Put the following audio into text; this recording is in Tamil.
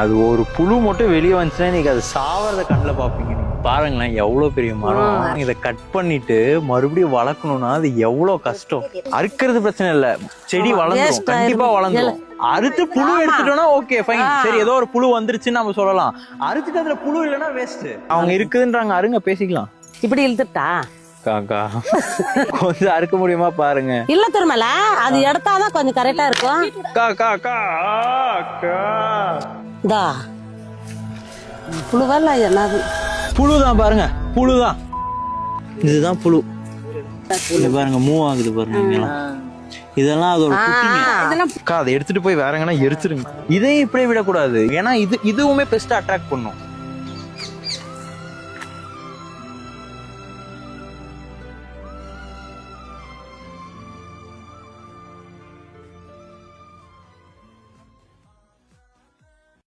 அது ஒரு புழு மட்டும் வெளியே வந்துச்சுன்னா நீங்க அது சாவறத கண்ணில் பாப்பீங்க. நீங்க பாருங்களேன் எவ்வளவு பெரிய மரம். இதை கட் பண்ணிட்டு மறுபடியும் வளர்க்கணும்னா அது எவ்வளவு கஷ்டம். அறுக்கிறது பிரச்சனை இல்ல, செடி வளர்ந்துரும், கண்டிப்பா வளர்ந்துரும். அறுத்து புழு எடுத்துட்டோம்னா ஓகே ஃபைன், சரி ஏதோ ஒரு புழு வந்துருச்சுன்னு நம்ம சொல்லலாம். அறுத்துட்டு அதுல புழு இல்லைன்னா வேஸ்ட். அவங்க இருக்குதுன்றாங்க, அருங்க பேசிக்கலாம். இப்படி இழுத்துட்டா காக்கா கொஞ்சம் அறுக்க முடியுமா பாருங்க. இல்ல திருமல அது எடுத்தாதான் கொஞ்சம் கரெக்டா இருக்கும். இந்தா புழுவல்ல என்னது, புழுதான் பாருங்க, புழுதான். இதுதான் புழு. இது பாருங்க மூவ் ஆகுது பாருங்க. இதெல்லாம் அதோட குட்டிங்க. அதை எடுத்துட்டு போய் வேற எங்கன்னா எரிச்சிருங்க. இதையும் இப்படியே விடக்கூடாது, ஏன்னா இதுவுமே பெஸ்ட் அட்ராக்ட் பண்ணும்.